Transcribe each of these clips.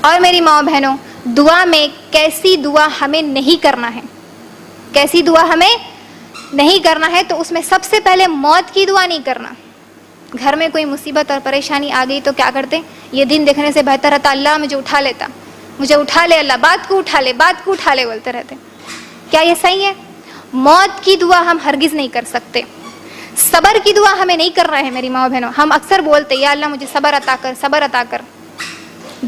اور میری ماں بہنوں، دعا میں کیسی دعا ہمیں نہیں کرنا ہے، کیسی دعا ہمیں نہیں کرنا ہے، تو اس میں سب سے پہلے موت کی دعا نہیں کرنا۔ گھر میں کوئی مصیبت اور پریشانی آ گئی تو کیا کرتے؟ یہ دن دیکھنے سے بہتر رہتا اللہ مجھے اٹھا لیتا، مجھے اٹھا لے اللہ، بات کو اٹھا لے، بات کو اٹھا لے بولتے رہتے۔ کیا یہ صحیح ہے؟ موت کی دعا ہم ہرگز نہیں کر سکتے۔ صبر کی دعا ہمیں نہیں کر رہے ہیں میری ماں بہنوں۔ ہم اکثر بولتے یا اللہ مجھے صبر عطا کر، صبر عطا کر،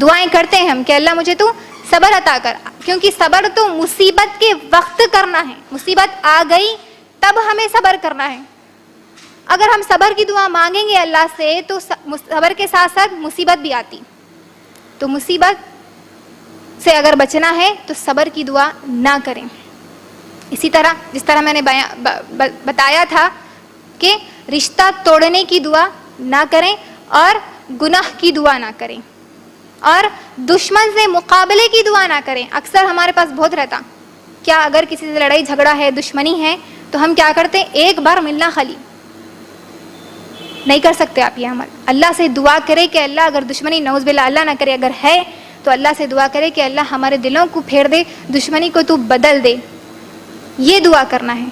دعائیں کرتے ہیں ہم کہ اللہ مجھے تو صبر عطا کر، کیونکہ صبر تو مصیبت کے وقت کرنا ہے، مصیبت آ گئی تب ہمیں صبر کرنا ہے۔ اگر ہم صبر کی دعا مانگیں گے اللہ سے تو صبر کے ساتھ ساتھ مصیبت بھی آتی، تو مصیبت سے اگر بچنا ہے تو صبر کی دعا نہ کریں۔ اسی طرح جس طرح میں نے بتایا تھا کہ رشتہ توڑنے کی دعا نہ کریں اور گناہ کی دعا نہ کریں، اور دشمن سے مقابلے کی دعا نہ کریں۔ اکثر ہمارے پاس بہت رہتا، کیا اگر کسی سے لڑائی جھگڑا ہے، دشمنی ہے، تو ہم کیا کرتے ہیں؟ ایک بار ملنا خالی نہیں کر سکتے آپ یہ عمل۔ اللہ سے دعا کرے کہ اللہ اگر دشمنی نعوذ باللہ اللہ نہ کرے اگر ہے تو اللہ سے دعا کرے کہ اللہ ہمارے دلوں کو پھیر دے، دشمنی کو تو بدل دے، یہ دعا کرنا ہے۔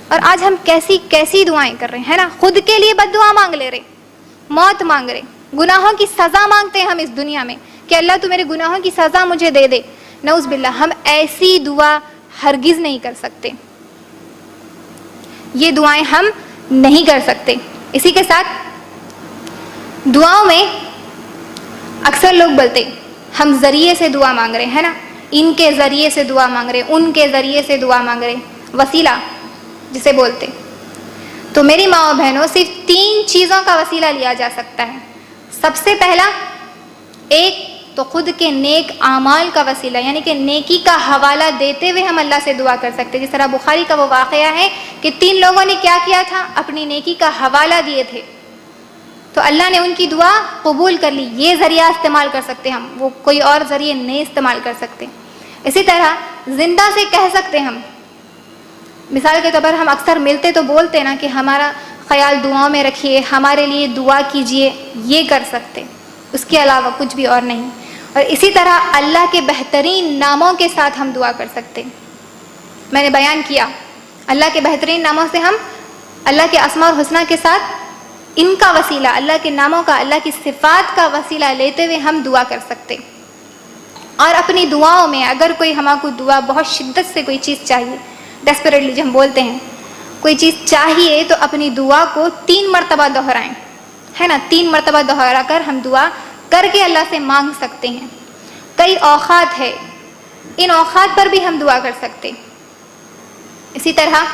اور آج ہم کیسی دعائیں کر رہے ہیں نا، خود کے لیے بد دعا مانگ لے رہے، موت مانگ رہے، گناہوں کی سزا مانگتے ہیں ہم اس دنیا میں کہ اللہ تو میرے گناہوں کی سزا مجھے دے دے، نعوذ باللہ۔ ہم ایسی دعا ہرگز نہیں کر سکتے، یہ دعائیں ہم نہیں کر سکتے۔ اسی کے ساتھ دعاؤں میں اکثر لوگ بولتے ہم ذریعے سے دعا مانگ رہے ہیں نا، ان کے ذریعے سے دعا مانگ رہے، ان کے ذریعے سے دعا مانگ رہے، وسیلہ جسے بولتے۔ تو میری ماں و بہنوں، صرف 3 چیزوں کا وسیلہ لیا جا سکتا ہے۔ سب سے پہلا، ایک تو خود کے نیک اعمال کا وسیلہ، یعنی کہ نیکی کا حوالہ دیتے ہوئے ہم اللہ سے دعا کر سکتے۔ جس طرح بخاری کا وہ واقعہ ہے کہ 3 لوگوں نے کیا کیا تھا؟ اپنی نیکی کا حوالہ دیے تھے، تو اللہ نے ان کی دعا قبول کر لی۔ یہ ذریعہ استعمال کر سکتے ہم، وہ کوئی اور ذریعے نہیں استعمال کر سکتے۔ اسی طرح زندہ سے کہہ سکتے ہم، مثال کے طور پر ہم اکثر ملتے تو بولتے نا کہ ہمارا خیال دعاؤں میں رکھیے، ہمارے لیے دعا کیجئے، یہ کر سکتے، اس کے علاوہ کچھ بھی اور نہیں۔ اور اسی طرح اللہ کے بہترین ناموں کے ساتھ ہم دعا کر سکتے۔ میں نے بیان کیا اللہ کے بہترین ناموں سے ہم اللہ کے اسماء الحسنی کے ساتھ ان کا وسیلہ، اللہ کے ناموں کا، اللہ کی صفات کا وسیلہ لیتے ہوئے ہم دعا کر سکتے۔ اور اپنی دعاؤں میں اگر کوئی ہمارے کو دعا بہت شدت سے کوئی چیز چاہیے، ڈیسپریٹلی جو ہم بولتے ہیں، کوئی چیز چاہیے تو اپنی دعا کو 3 مرتبہ دہرائیں، ہے نا، 3 مرتبہ دہرا کر ہم دعا کر کے اللہ سے مانگ سکتے ہیں۔ کئی اوقات ہے، ان اوقات پر بھی ہم دعا کر سکتے۔ اسی طرح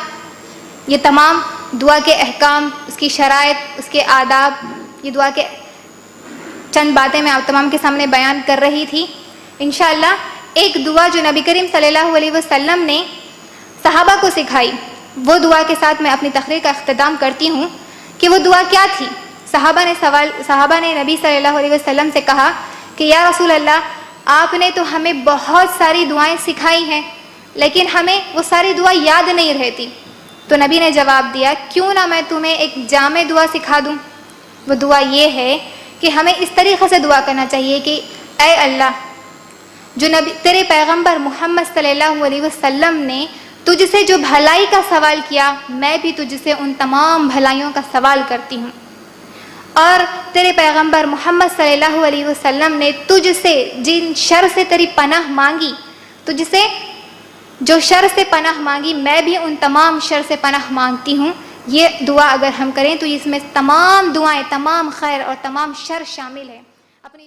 یہ تمام دعا کے احکام، اس کی شرائط، اس کے آداب، یہ دعا کے چند باتیں میں آپ تمام کے سامنے بیان کر رہی تھی۔ انشاءاللہ ایک دعا جو نبی کریم صلی اللہ علیہ وسلم نے صحابہ کو سکھائی، وہ دعا کے ساتھ میں اپنی تقریر کا اختتام کرتی ہوں کہ وہ دعا کیا تھی۔ صحابہ نے نبی صلی اللہ علیہ وسلم سے کہا کہ یا رسول اللہ، آپ نے تو ہمیں بہت ساری دعائیں سکھائی ہیں لیکن ہمیں وہ ساری دعا یاد نہیں رہتی۔ تو نبی نے جواب دیا، کیوں نہ میں تمہیں ایک جامع دعا سکھا دوں۔ وہ دعا یہ ہے کہ ہمیں اس طریقے سے دعا کرنا چاہیے کہ اے اللہ، جو نبی تیرے پیغمبر محمد صلی اللہ علیہ وسلم نے تجھ سے جو بھلائی کا سوال کیا، میں بھی تجھ سے ان تمام بھلائیوں کا سوال کرتی ہوں۔ اور تیرے پیغمبر محمد صلی اللہ علیہ وسلم نے تجھ سے جن شر سے تیری پناہ مانگی، تجھ سے جو شر سے پناہ مانگی، میں بھی ان تمام شر سے پناہ مانگتی ہوں۔ یہ دعا اگر ہم کریں تو اس میں تمام دعائیں، تمام خیر اور تمام شر شامل ہے۔ اپنی